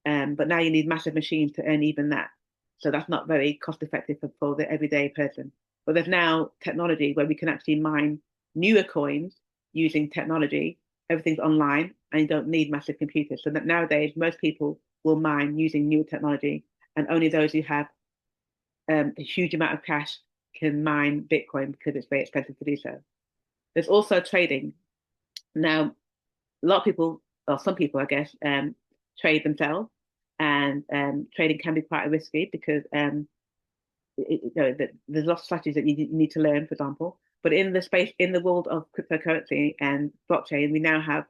But now you need massive machines to earn even that. So that's not very cost effective for the everyday person. But there's now technology where we can actually mine newer coins using technology. Everything's online and you don't need massive computers. So that nowadays, most people will mine using newer technology, and only those who have a huge amount of cash can mine Bitcoin because it's very expensive to do so. There's also trading. Now, a lot of people, or some people, I guess, trade themselves, and trading can be quite risky because there's lots of strategies that you need to learn, for example. But in the world of cryptocurrency and blockchain, we now have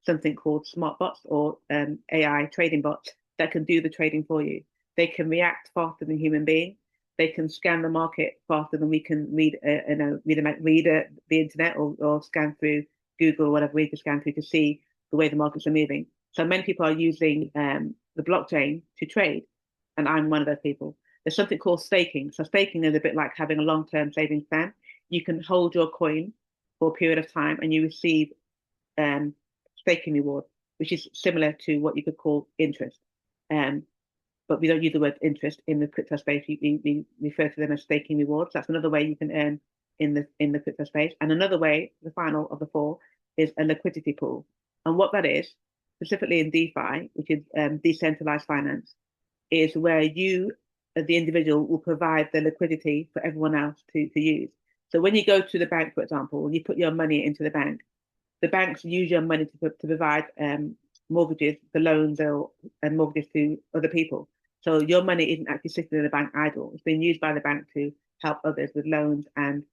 something called smart bots or AI trading bots that can do the trading for you. They can react faster than human beings. They can scan the market faster than we can read the internet or scan through Google or whatever we can scan through to see the way the markets are moving. So many people are using the blockchain to trade, and I'm one of those people. There's something called staking. So staking is a bit like having a long-term savings plan. You can hold your coin for a period of time and you receive staking reward, which is similar to what you could call interest. But we don't use the word interest in the crypto space. We refer to them as staking rewards. That's another way you can earn in the crypto space. And another way, the final of the four, is a liquidity pool. And what that is, specifically in DeFi, which is decentralized finance, is where you, as the individual, will provide the liquidity for everyone else to use. So when you go to the bank, for example, and you put your money into the banks use your money to provide mortgages, the loans, and mortgages to other people. So your money isn't actually sitting in the bank idle. It's being used by the bank to help others with loans and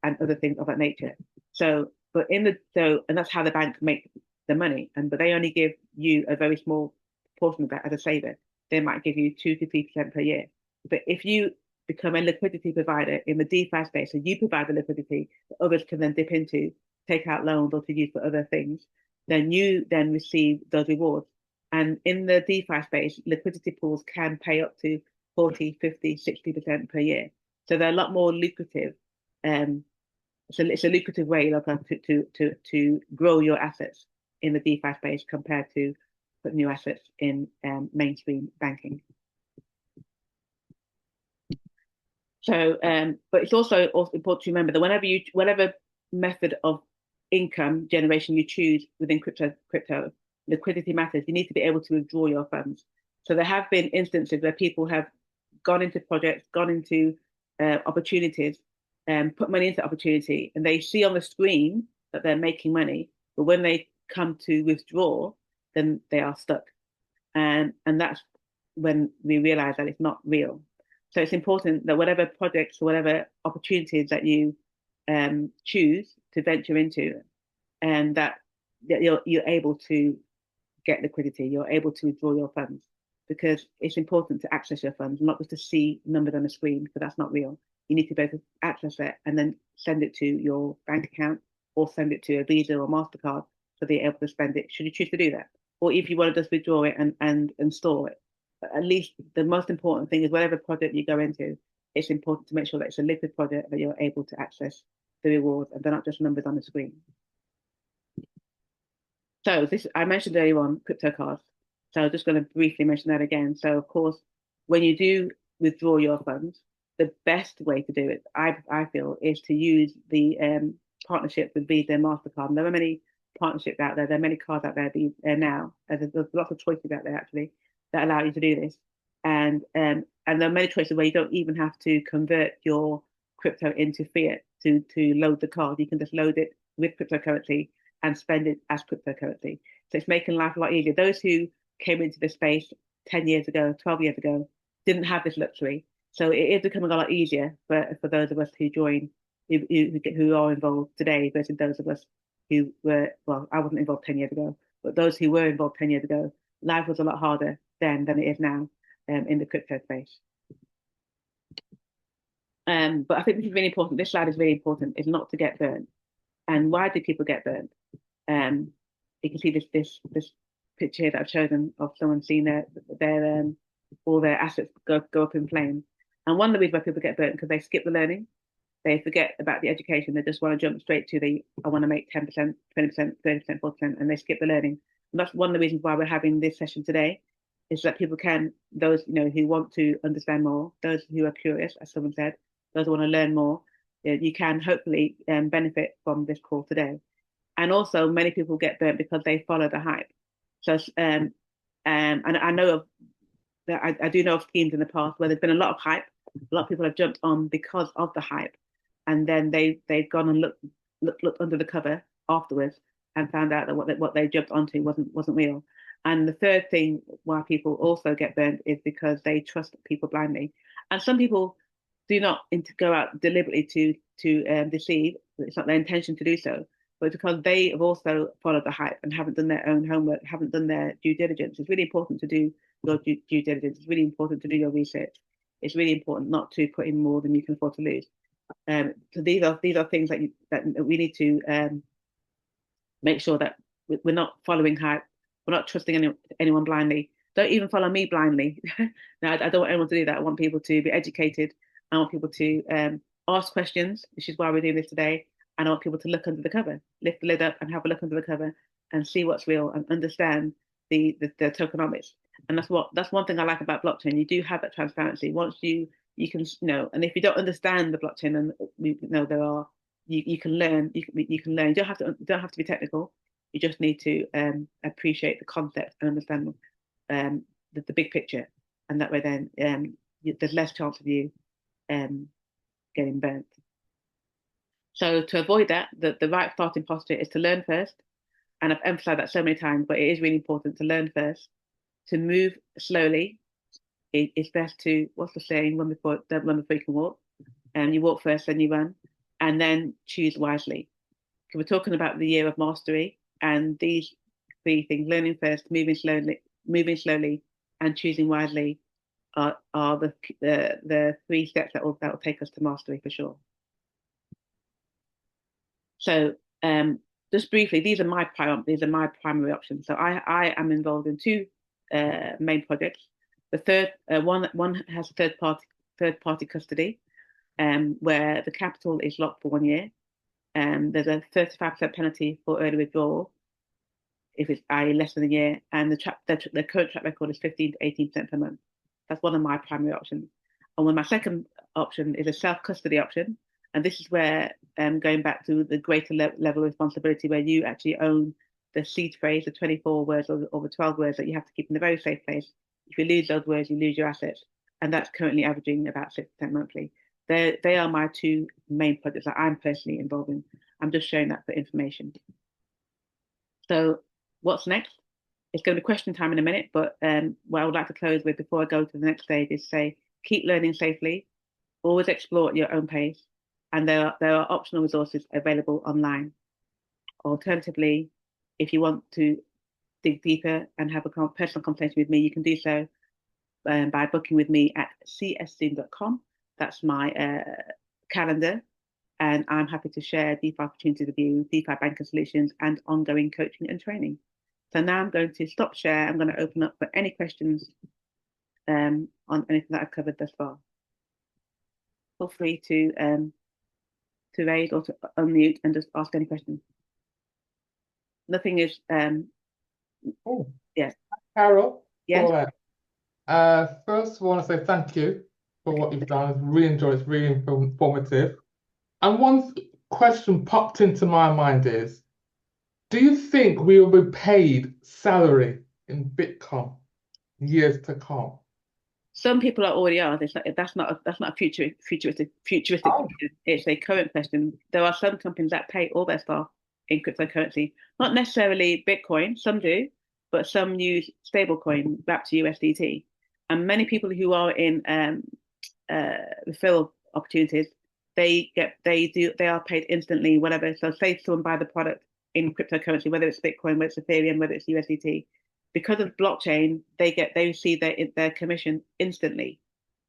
other things of that nature. So, and that's how the bank make the money. But they only give you a very small portion of that as a saver. They might give you 2 to 3% per year. But if you become a liquidity provider in the DeFi space, so you provide the liquidity that others can then dip into, take out loans or to use for other things, then you then receive those rewards. And in the DeFi space, liquidity pools can pay up to 40, 50, 60% per year. So they're a lot more lucrative. So it's a lucrative way to grow your assets in the DeFi space compared to put new assets in mainstream banking. So, but it's also important to remember that whatever method of income generation you choose within crypto, liquidity matters. You need to be able to withdraw your funds. So there have been instances where people have gone into projects, gone into opportunities, put money into opportunity, and they see on the screen that they're making money, but when they come to withdraw, then they are stuck, and that's when we realize that it's not real. So it's important that whatever projects or whatever opportunities that you choose to venture into, and that you're able to get liquidity, you're able to withdraw your funds, because it's important to access your funds, not just to see numbers on the screen, because that's not real. You need to be able to access it and then send it to your bank account or send it to a Visa or MasterCard so they're able to spend it, should you choose to do that. Or if you want to just withdraw it and store it. But at least the most important thing is whatever project you go into, it's important to make sure that it's a liquid project that you're able to access the rewards and they're not just numbers on the screen. So I mentioned earlier on crypto cards. So I'm just going to briefly mention that again. So of course, when you do withdraw your funds, the best way to do it, I feel, is to use the partnership with Visa and MasterCard. And there are many partnerships out there. There are many cards out there now. There's lots of choices out there actually that allow you to do this. And there are many choices where you don't even have to convert your crypto into fiat to load the card. You can just load it with cryptocurrency and spend it as cryptocurrency. So it's making life a lot easier. Those who came into this space 10 years ago, 12 years ago, didn't have this luxury. So it is becoming a lot easier for those of us who join, who are involved today versus those of us who were, well, I wasn't involved 10 years ago, but those who were involved 10 years ago, life was a lot harder then than it is now in the crypto space. But I think this is really important. This slide is really important, is not to get burned. And why do people get burnt? You can see this picture here that I've chosen of someone seeing their all their assets go up in flames. And one of the reasons why people get burnt because they skip the learning, they forget about the education, they just want to jump straight to I want to make 10%, 20%, 30%, 40%, and they skip the learning. And that's one of the reasons why we're having this session today, is that people can, those who want to understand more, those who are curious, as someone said, those who want to learn more, you can hopefully benefit from this call today. And also, many people get burnt because they follow the hype. So, and I know of that I do know of schemes in the past where there's been a lot of hype. A lot of people have jumped on because of the hype, and then they've gone and looked under the cover afterwards and found out that what they jumped onto wasn't real. And the third thing why people also get burnt is because they trust people blindly. And some people do not go out deliberately to deceive. It's not their intention to do so, but because they have also followed the hype and haven't done their own homework, haven't done their due diligence. It's really important to do your due diligence. It's really important to do your research. It's really important not to put in more than you can afford to lose. So these are things that we need to make sure that we're not following hype. We're not trusting anyone blindly. Don't even follow me blindly. No, I don't want anyone to do that. I want people to be educated. I want people to ask questions, which is why we're doing this today. And I want people to look under the cover, lift the lid up and have a look under the cover and see what's real and understand the tokenomics. And that's one thing I like about blockchain. You do have that transparency. Once you can, and if you don't understand the blockchain, and we know there are, you can learn. You can learn. You don't have to be technical. You just need to appreciate the concept and understand the big picture, and that way then there's less chance of you getting burnt. So to avoid that, the right starting posture is to learn first. And I've emphasized that so many times, but it is really important to learn first, to move slowly. It's best to, what's the saying, run before you can walk. And you walk first, then you run, and then choose wisely. So we're talking about the year of mastery, and these three things: learning first, moving slowly, and choosing wisely are the three steps that will take us to mastery for sure. So just briefly, these are my primary options. So I am involved in two main projects. The third one has third party custody, where the capital is locked for 1 year. There's a 35% penalty for early withdrawal if it's less than a year, and the current track record is 15 to 18% per month. That's one of my primary options. And then my second option is a self-custody option. And this is where, going back to the greater level of responsibility, where you actually own the seed phrase, the 24 words or the 12 words that you have to keep in a very safe place. If you lose those words, you lose your assets. And that's currently averaging about 6% monthly. They are my two main projects that I'm personally involved in. I'm just showing that for information. So what's next? It's going to be question time in a minute, but what I would like to close with before I go to the next stage is say, keep learning safely, always explore at your own pace, and there are optional resources available online. Alternatively, if you want to dig deeper and have a personal conversation with me, you can do so by booking with me at cszoom.com. That's my calendar, and I'm happy to share DeFi opportunities with you, DeFi banking solutions, and ongoing coaching and training. So now I'm going to stop share. I'm going to open up for any questions on anything that I've covered thus far. Feel free to raise or to unmute and just ask any questions. Nothing is. Yes. Carol. Yes. First, I want to say thank you for what you've done. I've really enjoyed it. It's really informative. And one question popped into my mind is, do you think we will be paid salary in Bitcoin years to come? Some people already are. That's not a futuristic. Oh. It's a current question. There are some companies that pay all their staff in cryptocurrency, not necessarily Bitcoin. Some do, but some use stablecoin wrapped to USDT. And many people who are in referral opportunities, they are paid instantly, whatever. So say someone buy the product in cryptocurrency, whether it's Bitcoin, whether it's Ethereum, whether it's USDT. Because of blockchain, they receive their commission instantly.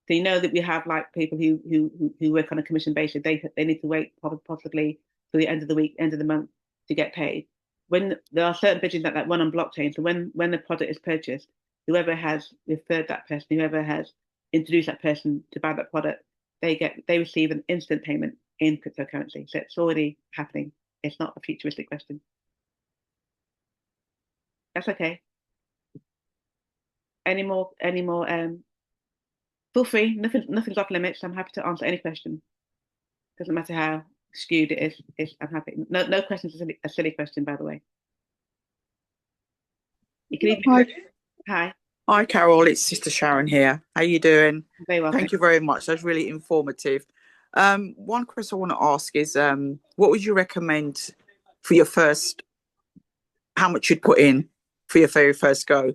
So you know that we have like people who work on a commission basis. They need to wait possibly for the end of the week, end of the month to get paid. When there are certain bridges that run on blockchain, so when the product is purchased, whoever has referred that person, whoever has introduced that person to buy that product, they receive an instant payment in cryptocurrency. So it's already happening. It's not a futuristic question. That's okay. Any more? Feel free. Nothing's off limits. I'm happy to answer any question. Doesn't matter how skewed it is. I'm happy. No questions is a silly question, by the way. You can even. Hi. Hi, Carol. It's Sister Sharon here. How you doing? Very well. Thank you very much. That's really informative. One question I want to ask is, what would you recommend for your first? How much you'd put in for your very first go?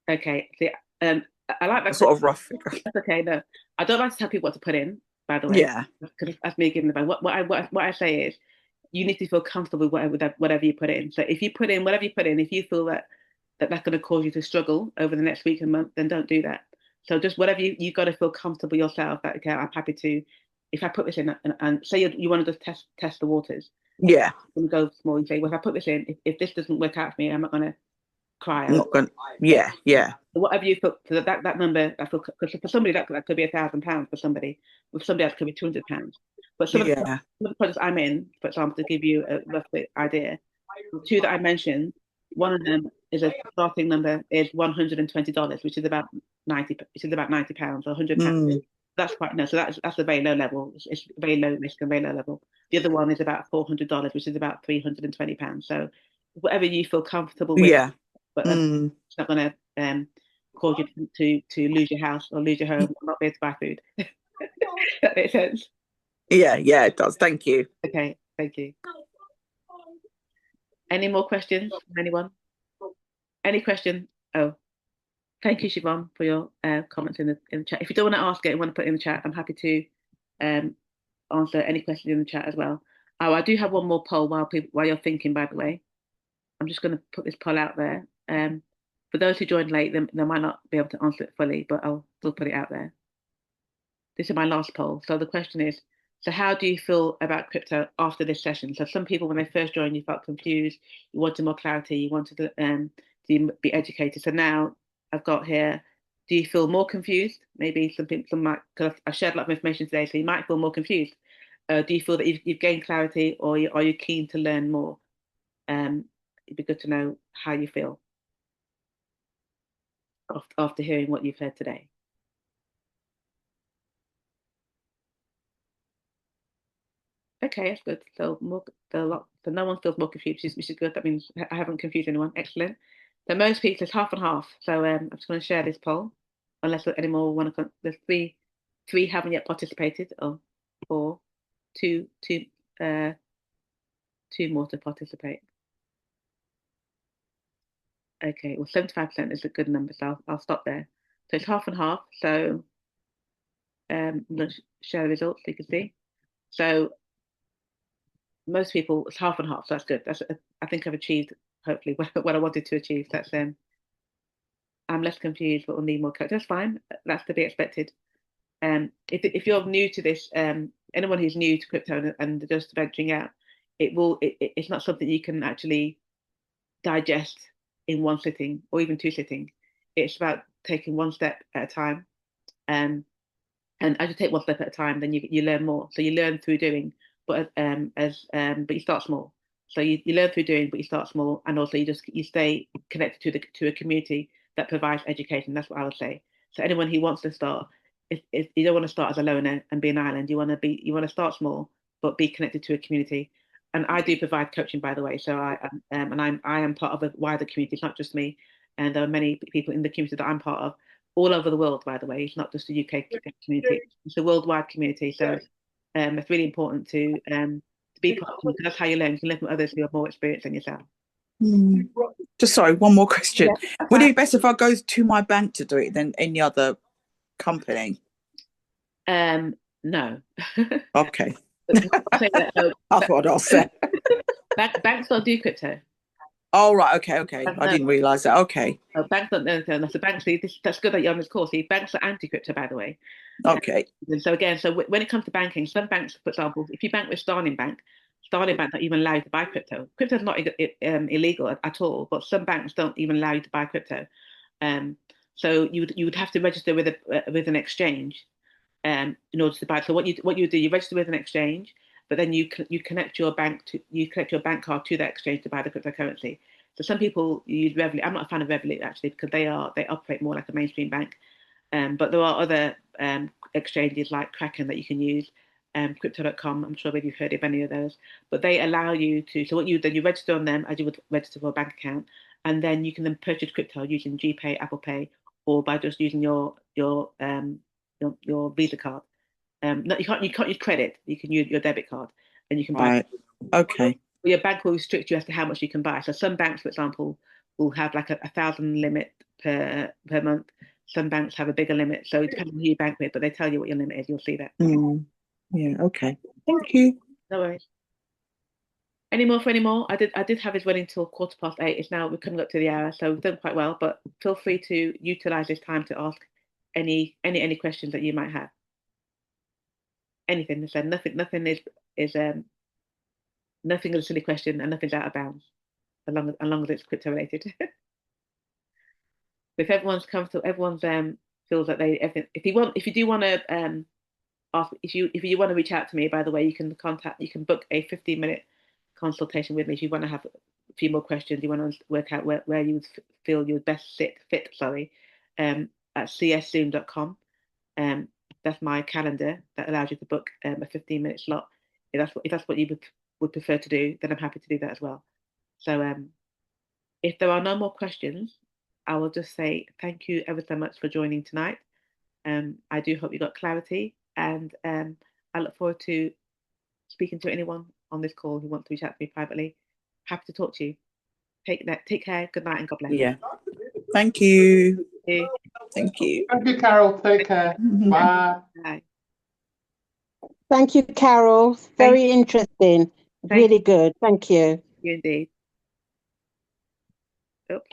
Okay. See, I like that sort of rough figure. That's okay. No, I don't like to tell people what to put in. By the way, yeah, because that's me giving advice. What I say is, you need to feel comfortable with whatever you put in. So if you put in whatever you put in, if you feel that's going to cause you to struggle over the next week and month, then don't do that. So just whatever you got to feel comfortable yourself. That okay, I'm happy to. If I put this in and say you want to just test the waters. Yeah. And go small. You say, well, if I put this in, if this doesn't work out for me, I'm not going to cry. I'm not going. Yeah. So whatever you put, so that number, because for somebody that could be £1,000 for somebody. With somebody else, could be £200. But some of the projects I'm in, for example, to give you a rough idea, the two that I mentioned, one of them is a starting number is $120, which is about £90, or £100. That's quite no. So that's a very low level. It's very low risk and very low level. The other one is about $400, which is about £320. So whatever you feel comfortable with. Yeah. But it's not going to cause you to lose your house or lose your home or not be able to buy food. That makes sense. Yeah, it does. Thank you. Okay, thank you. Any more questions from anyone? Any question? Oh, thank you, Siobhan, for your comments in the chat. If you don't want to ask it and want to put it in the chat, I'm happy to answer any questions in the chat as well. Oh, I do have one more poll while you're thinking, by the way. I'm just going to put this poll out there. For those who joined late, they might not be able to answer it fully, but I'll still put it out there. This is my last poll. So the question is, so how do you feel about crypto after this session? So some people, when they first joined, you felt confused, you wanted more clarity, you wanted to be educated. So now I've got here, do you feel more confused? Maybe some might, because I shared a lot of information today, so you might feel more confused. Do you feel that you've gained clarity, or are you keen to learn more? It'd be good to know how you feel after hearing what you've heard today. Okay, that's good. So no one feels more confused, which is good. That means I haven't confused anyone. Excellent. So most people, it's half and half. So I'm just going to share this poll, unless any more want to. There's three haven't yet participated. Oh, four, two more to participate. Okay, well, 75% is a good number, so I'll stop there. So it's half and half. So I'm going to share the results so you can see. So most people, it's half and half, so that's good. I think I've achieved, hopefully, what I wanted to achieve. That's I'm less confused, but we'll need more coach. That's fine. That's to be expected. If you're new to this, anyone who's new to crypto and just venturing out, it's not something you can actually digest in one sitting or even two sittings. It's about taking one step at a time. And as you take one step at a time, then you learn more. So you learn through doing, but you start small. So you learn through doing, but you start small, and also you stay connected to a community that provides education. That's what I would say. So anyone who wants to start, if you don't want to start as a loner and be an island, you want to start small, but be connected to a community. And I do provide coaching, by the way. So I am part of a wider community. It's not just me, and there are many people in the community that I'm part of, all over the world. By the way, it's not just a UK community; it's a worldwide community. So it's really important to be part of it, because that's how you learn. You can learn from others who have more experience than yourself. Just sorry, one more question. Yeah, would it be better if I go to my bank to do it than any other company? No. Okay. That's what I'll say. Banks don't do crypto. Oh, right. Okay. I didn't realise that. Okay. Banks don't know. So banks, that's good that you're on this course. Banks are anti-crypto, by the way. Okay. And so again, when it comes to banking, some banks, for example, if you bank with Starling Bank Starling Bank don't even allow you to buy crypto. Crypto is not illegal at all, but some banks don't even allow you to buy crypto. So you would have to register with an exchange in order to buy. So what you do, you register with an exchange, but then you connect your bank card to that exchange to buy the cryptocurrency. So some people use Revolut. I'm not a fan of Revolut actually, because they operate more like a mainstream bank. But there are other exchanges like Kraken that you can use, crypto.com. I'm sure maybe you've heard of any of those, but they allow you to. So what you then, you register on them as you would register for a bank account, and then you can then purchase crypto using GPay, Apple Pay, or by just using your Visa card. No, you can't use credit. You can use your debit card, and you can buy. Right. Okay. Your bank will restrict you as to how much you can buy. So some banks, for example, will have like a 1,000 limit per month. Some banks have a bigger limit. So it depends on who you bank with, but they tell you what your limit is. You'll see that. Yeah. Okay. Thank you. No worries. Any more? I did have his running till 8:15. It's now, we're coming up to the hour, so we've done quite well. But feel free to utilize this time to ask any questions that you might have. Anything. So nothing is nothing is a silly question, and nothing's out of bounds, as long as it's crypto related. If everyone's comfortable, everyone's feels that if you do want to ask, if you want to reach out to me, by the way, you can book a 15-minute consultation with me if you want to have a few more questions. You want to work out where you would feel you would best fit. At cszoom.com. That's my calendar that allows you to book a 15-minute slot. If that's what you would prefer to do, then I'm happy to do that as well. So if there are no more questions, I will just say thank you ever so much for joining tonight. I do hope you got clarity, and I look forward to speaking to anyone on this call who wants to reach out to me privately. Happy to talk to you. Take care. Good night, and God bless. Yeah. Thank you. Thank you, Carol. Take care. Bye. Bye. Thank you, Carol. Very interesting. Really good. Thank you. You indeed. Oops.